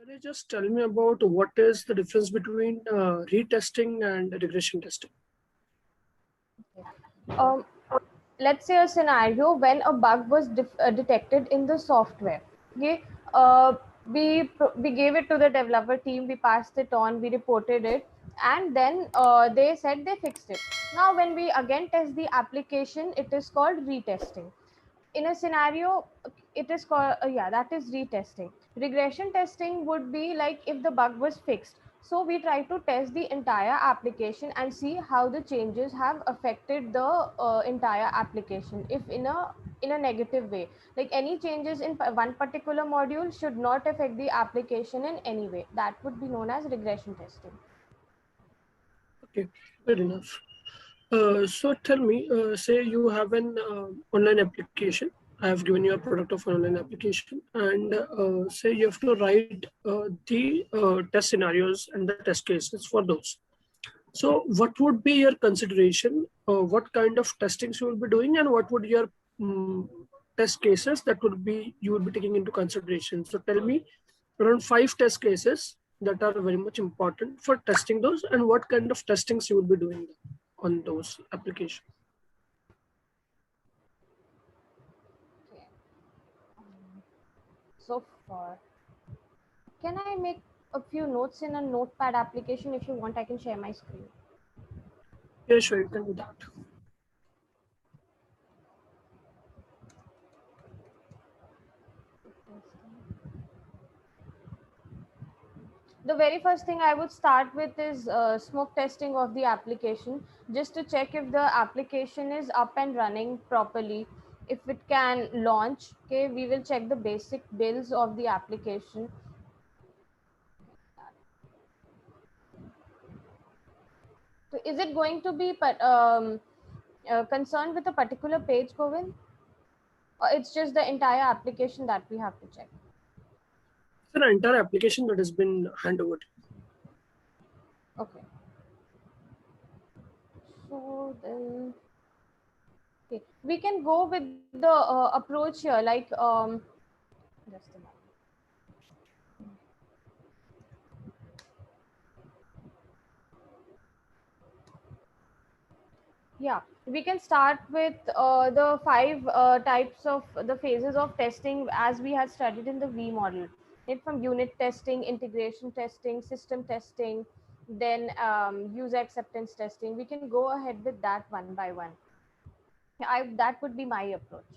Can you just tell me about what is the difference between retesting and regression testing? Um, let's say a scenario when a bug was detected in the software. Okay, we gave it to the developer team, we passed it on, we reported it, and then they said they fixed it. Now when we again test the application, it is called retesting. In a scenario, it is called yeah, that is retesting. Regression testing would be like if the bug was fixed, so we try to test the entire application and see how the changes have affected the entire application. If in a negative way, like any changes in one particular module should not affect the application in any way, that would be known as regression testing. Okay, good enough. So tell me, say you have an online application. I have given you a product of an online application, and say you have to write the test scenarios and the test cases for those. So, what would be your consideration? What kind of testings you will be doing, and what would your test cases that would be you would be taking into consideration? So, tell me around 5 test cases that are very much important for testing those, and what kind of testings you will be doing on those applications. Okay. So far, can I make a few notes in a notepad application? If you want, I can share my screen. Yeah, sure, you can do that. The very first thing I would start with is smoke testing of the application, just to check if the application is up and running properly, if it can launch. Okay, we will check the basic builds of the application. So is it going to be concerned with a particular page, Govin? Or it's just the entire application that we have to check? It's an entire application that has been handed over. Okay. So then, okay, we can go with the approach here, like just a moment. Yeah, we can start with the 5 types of the phases of testing as we had studied in the V model. It from unit testing, integration testing, system testing, then user acceptance testing. We can go ahead with that one by one. That would be my approach.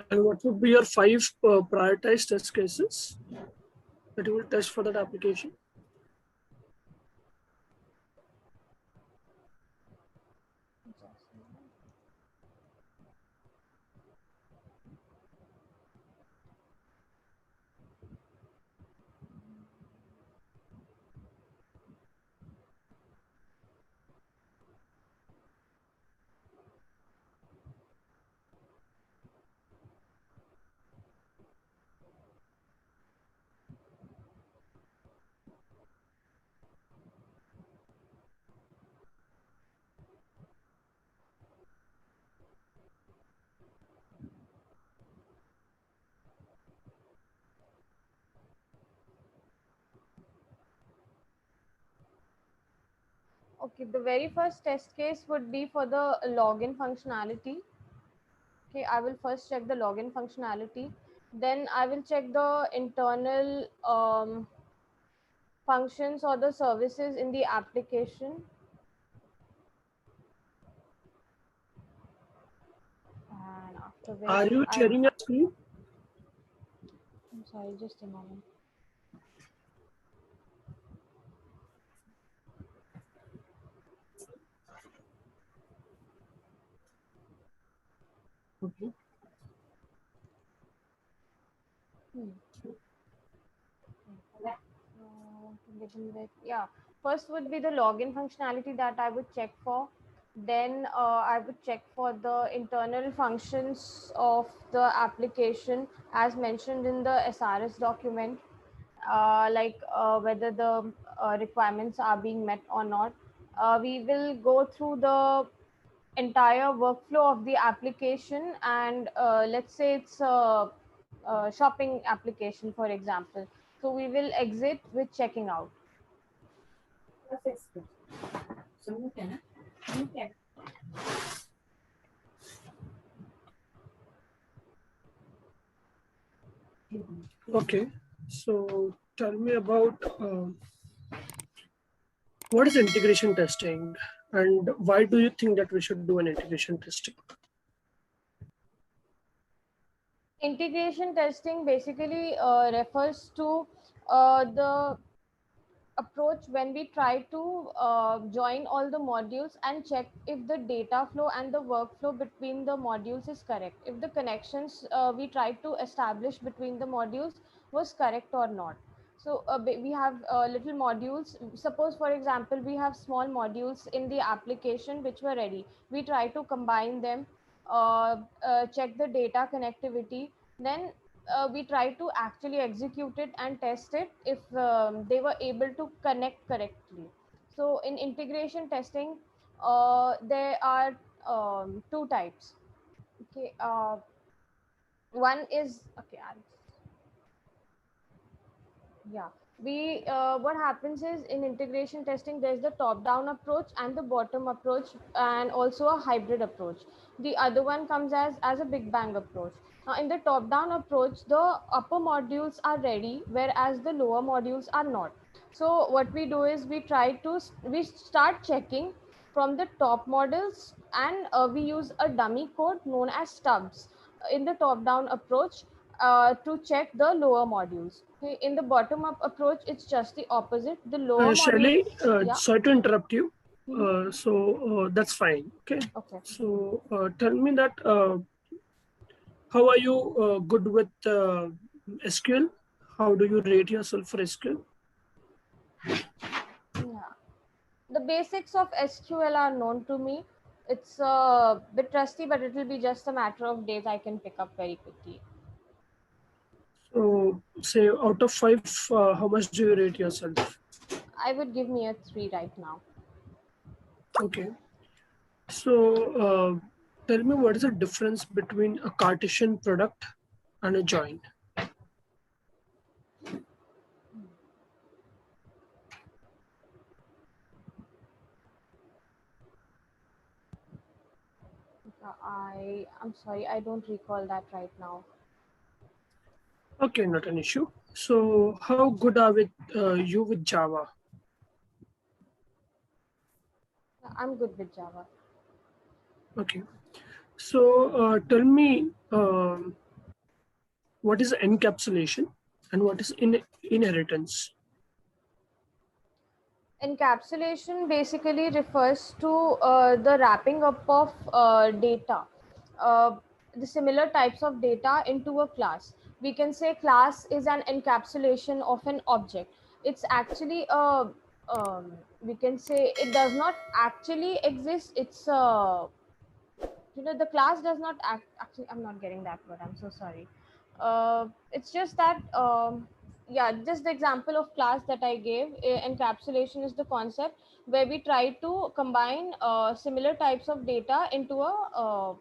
And what would be your 5 prioritized test cases that you will test for that application? Okay, the very first test case would be for the login functionality. Okay, I will first check the login functionality. Then I will check the internal functions or the services in the application. And after Are which you sharing your screen? I'm sorry, just a moment. Okay. Yeah, first would be the login functionality that I would check for. Then I would check for the internal functions of the application as mentioned in the SRS document, like whether the requirements are being met or not. We will go through the entire workflow of the application, and let's say it's shopping application, for example. So we will exit with checking out. Okay, so tell me about what is integration testing and why do you think that we should do an integration testing? Integration testing basically refers to the approach when we try to join all the modules and check if the data flow and the workflow between the modules is correct, if the connections we try to establish between the modules was correct or not. So we have little modules. Suppose for example we have small modules in the application which were ready, we try to combine them, check the data connectivity, then we try to actually execute it and test it if they were able to connect correctly. So in integration testing, there are two types. Okay, one is okay. Yeah, we what happens is in integration testing, there's the top-down approach and the bottom approach, and also a hybrid approach. The other one comes as a big bang approach. Now, in the top-down approach, the upper modules are ready, whereas the lower modules are not. So what we do is we start checking from the top models, and we use a dummy code known as stubs in the top-down approach to check the lower modules. Okay, in the bottom-up approach, it's just the opposite. The lower Shelly, modules, yeah. sorry to interrupt you. Mhm. That's fine. Okay. Okay. So tell me that how are you good with SQL? How do you rate yourself for SQL? Yeah. The basics of SQL are known to me. It's a bit rusty, but it will be just a matter of days. I can pick up very quickly. So say out of 5, how much do you rate yourself? I would give me a 3 right now. Okay. So tell me what is the difference between a Cartesian product and a join? I'm sorry, I don't recall that right now. Okay, not an issue. So how good are you with Java? I'm good with Java. Okay. So tell me what is encapsulation and what is inheritance? Encapsulation basically refers to the wrapping up of data, uh, the similar types of data into a class. We can say class is an encapsulation of an object. It's actually a we can say it does not actually exist. It's the class does not actually, I'm not getting that word, I'm so sorry. It's just that yeah, just the example of class that I gave, encapsulation is the concept where we try to combine similar types of data into a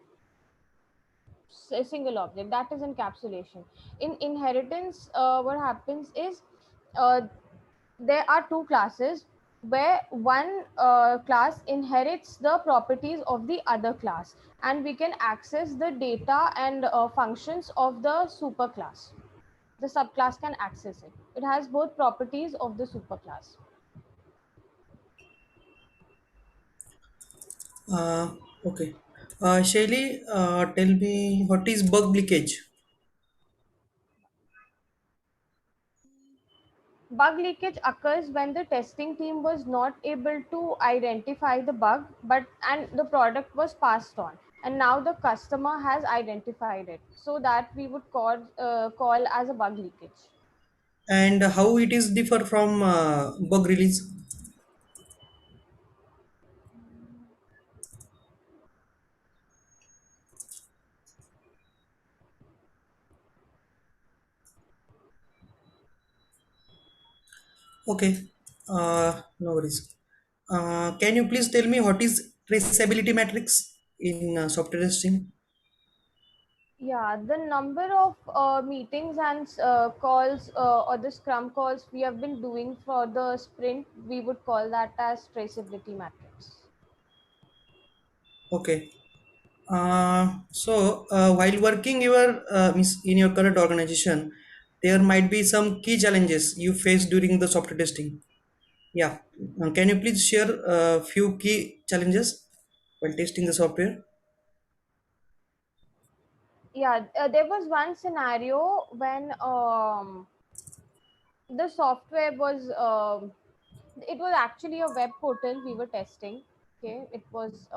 single object. That is encapsulation. In inheritance, what happens is uh, there are two classes where one class inherits the properties of the other class, and we can access the data and functions of the superclass. The subclass can access it. It has both properties of the superclass. Uh, okay. Shaili, tell me what is bug leakage? Bug leakage occurs when the testing team was not able to identify the bug, but and the product was passed on, and now the customer has identified it. So that we would call as a bug leakage. And how it is differ from bug release? Okay. No worries. Can you please tell me what is traceability matrix in software testing? Yeah, the number of meetings and calls or the scrum calls we have been doing for the sprint, we would call that as traceability matrix. Okay. While working in your current organization, there might be some key challenges you face during the software testing. Yeah. Can you please share a few key challenges while testing the software? Yeah, there was one scenario when the software was it was actually a web portal we were testing. Okay, it was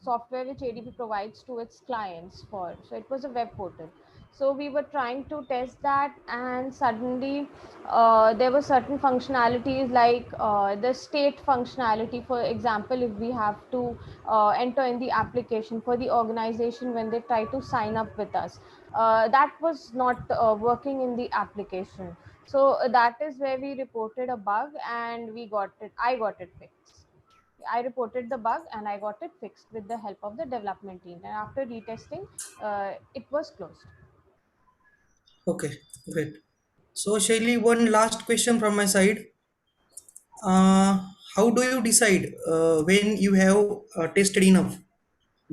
software which ADP provides to its clients for. So it was a web portal. So we were trying to test that, and suddenly there were certain functionalities like the state functionality. For example, if we have to enter in the application for the organization when they try to sign up with us, that was not working in the application. So that is where we reported a bug, and we got it. I got it fixed. I reported the bug and I got it fixed with the help of the development team. And after retesting, it was closed. Okay, great. So, Shaili, one last question from my side. Uh, how do you decide when you have tested enough?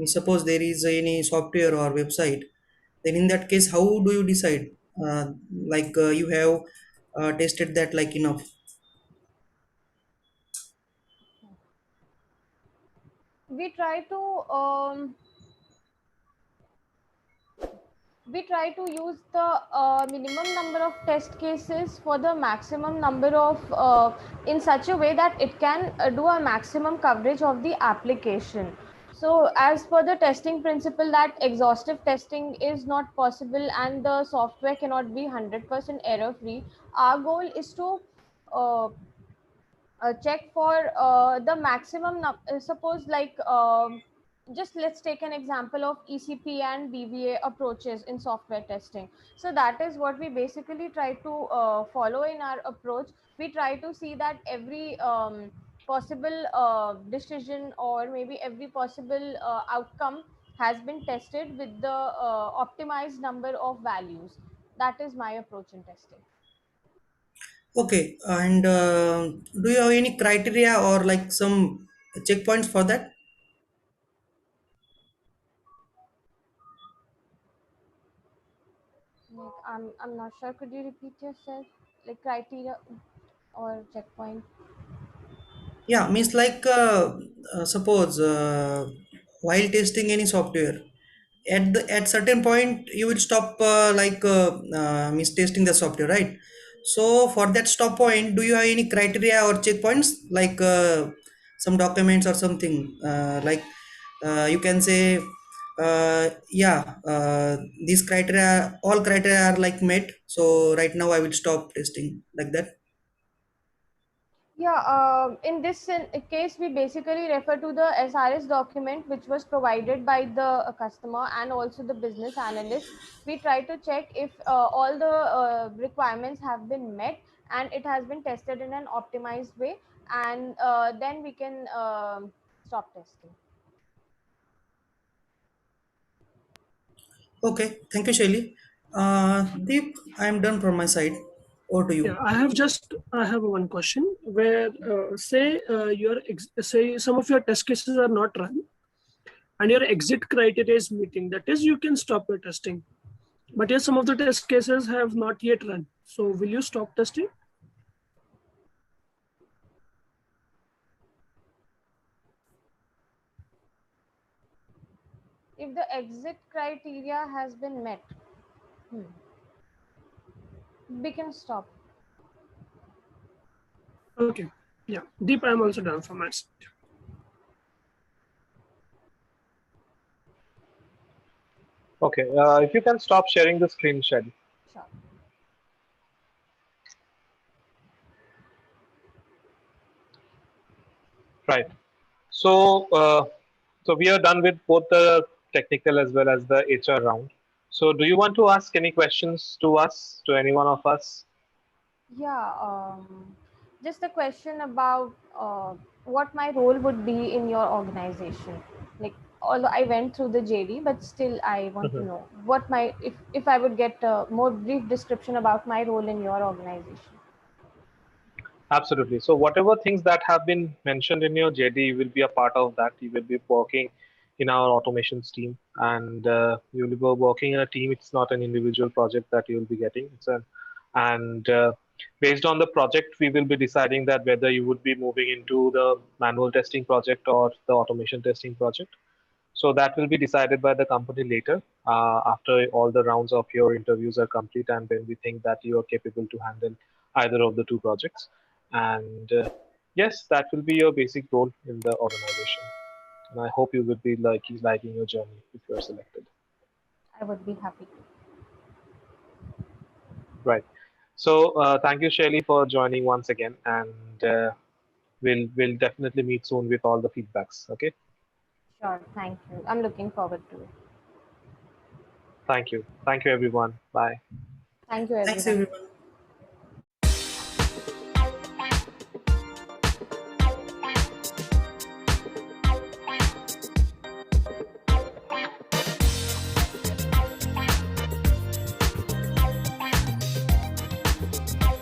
Suppose there is any software or website, then in that case, how do you decide? You have tested that like enough. We try to use the minimum number of test cases for the maximum number of in such a way that it can do a maximum coverage of the application. So as per the testing principle that exhaustive testing is not possible and the software cannot be 100% error free, our goal is to uh, check for the maximum suppose like just let's take an example of ECP and BVA approaches in software testing. So that is what we basically try to follow in our approach. We try to see that every possible decision or maybe every possible outcome has been tested with the optimized number of values. That is my approach in testing. Okay, and do you have any criteria or like some checkpoints for that? Like, I'm not sure. Could you repeat yourself? Like criteria or checkpoint? Yeah, means suppose while testing any software, at certain point you will stop means testing the software, right? So for that stop point, do you have any criteria or checkpoints like some documents or something you can say these criteria, all criteria are like met. So right now I will stop testing like that. Yeah, in this case, we basically refer to the SRS document which was provided by the customer and also the business analyst. We try to check if all the requirements have been met and it has been tested in an optimized way, and then we can stop testing. Okay, thank you, Shaili. Deep, I am done from my side. Over to Yeah, you. I have one question where say say some of your test cases are not run and your exit criteria is meeting. That is, you can stop your testing. But yes, some of the test cases have not yet run. So will you stop testing? If the exit criteria has been met, we can stop. Okay. Yeah. Deep, I'm also done from my side. Okay, if you can stop sharing the screen, Shadi. Sure. Right. So, so we are done with both the technical as well as the HR round. So, do you want to ask any questions to us, to any one of us? Yeah, just a question about what my role would be in your organization. Like, although I went through the JD, but still I want to Mhm. know what my, if I would get a more brief description about my role in your organization. Absolutely. So whatever things that have been mentioned in your JD, you will be a part of that. You will be working in our automations team, and you will be working in a team. It's not an individual project that you will be getting. And based on the project, we will be deciding that whether you would be moving into the manual testing project or the automation testing project. So that will be decided by the company later, after all the rounds of your interviews are complete, and when we think that you are capable to handle either of the two projects. And yes, that will be your basic role in the organization. And I hope you will be liking your journey if you are selected. I would be happy to. Right. So thank you, Shelly, for joining once again, and we'll definitely meet soon with all the feedbacks. Okay. Sure, thank you. I'm looking forward to it. Thank you. Thank you, everyone. Bye. Thank you, Thanks everyone. everyone.